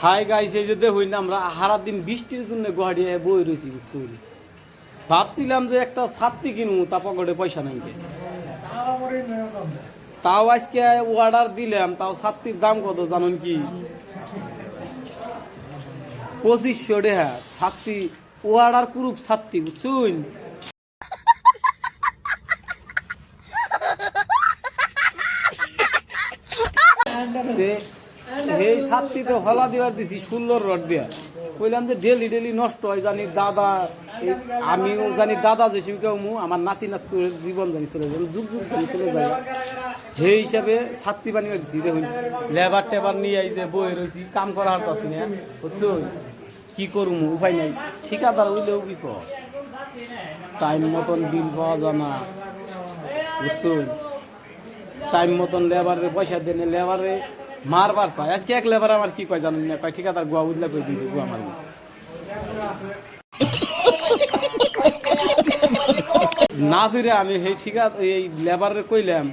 Hi guys, এই যে দেখুন আমরা সারা দিন বৃষ্টির জন্য গুয়াহাটি বই রয়েছি বুঝছো। ভাবছিলাম যে একটা ছাত্রী কিনবো, তা পকেটে পয়সা নাই। তাও আজকে অর্ডার দিলাম, তাও ছাত্রীর দাম কত জানুন কি? 2500 টাকা ছাত্রী। অর্ডার কুরুপ ছাত্রী বুঝছুন। এই ছাত্রী তো হলা দিবার দিছি 16 রড দিয়া। কইলাম যে ডেলি ডেলি নষ্ট হয়, জানি দাদা আমিও জানি দাদা যে কেউ আমার নাতি নাতকুর জীবন জানি চলে যায়, যুগ যুগ জানি চলে যায়। সেই হিসাবে ছাত্রী বানিয়ে দিছি। দেখুন লেবার টেবার নিয়ে আইছে বই রয়েছি, কাম করা হারতাছি না বুঝছো। কি করুম, উপায় নাই। ঠিকাদার হইলেও বিপদ, টাইম মতন বিল পাওয়া যায় না বুঝছো। টাইম মতন লেবারের পয়সা দেনে লেবারে মারবার চাই। আজকে এক লেবার আমার কি কয় জানেন না, কয় ঠিকাদার গোয়া উদলা করে দিয়েছে, গোয়া মারবে না ফিরে। আমি সেই ঠিকাদার এই লেবারে কইলাম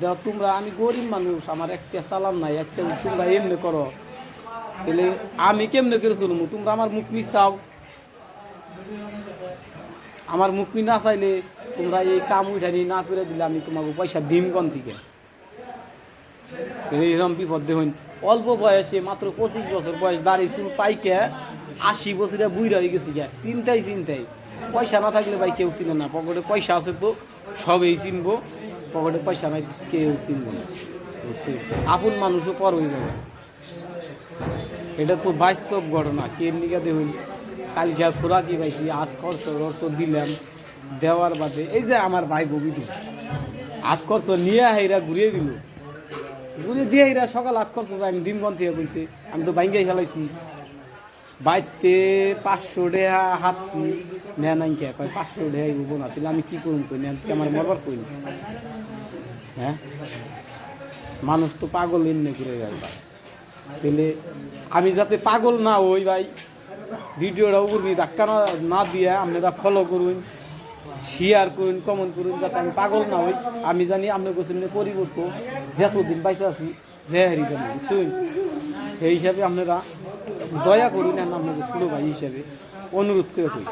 দেখ তোমরা, আমি গরিব মানুষ, আমার একটা চালান নাই, আজকে তোমরা এমনি করো, তাহলে আমি কেমনে করে চলবো? তোমরা আমার মুখ নি চাও, আমার মুখ নি না চাইলে তোমরা এই কাম উঠানি না করে দিলে আমি তোমাকে পয়সা দিম কোন থেকে? এইরকম বিপদ দেখুন। অল্প বয়সে মাত্র 25 বছর বয়স, দাড়ি চুল পাইকে 80 বছরে বুইরা হয়ে গেছে। চিন্তাই চিন্তাই, পয়সা না থাকলে ভাই কেউ চিনে না। পকেটে পয়সা আছে তো সবেই চিনবো, পকেটে পয়সা নাই কেউ চিনবো না বুঝছে। আপন মানুষও পর হয়ে যাবে। এটা তো বাস্তব ঘটনা। কে নিকা দেখুন কালকে খোরাকি পাইছি 8 খরচ দিলাম, দেওয়ার বাদে এই যে আমার ভাই ববিটি 8 খরচ নিয়ে হেরা ঘুরিয়ে দিল, ঘুরে দিয়ে এরা সকাল 8 খরচ আমি দিনগণ থেকে বলছি। আমি তো বাইঙ্গাই ফেলাইছি বাইতে 500 টাকা হাতছি নেয় নাই কে, কয় 500 টাকা উঠবো না। তাহলে আমি কি করুন? কই নেন তুই আমার মরবার কই? হ্যাঁ, মানুষ তো পাগল এমনি করে গেল। তাহলে আমি যাতে পাগল না হই ভাই, ভিডিওটা উপর ধাক্কা না দিয়ে আপনারা ফলো করুন, শেয়ার করুন, কমেন্ট করুন, যাতে আমি পাগল না হই। আমি জানি আপনার কাছে পরিবর্তন যতদিন বাইসে আছি যে হারি জানি বুঝছেন। সেই হিসাবে আপনারা দয়া করুন, আপনাদের ছোটো ভাই হিসাবে অনুরোধ করে করি।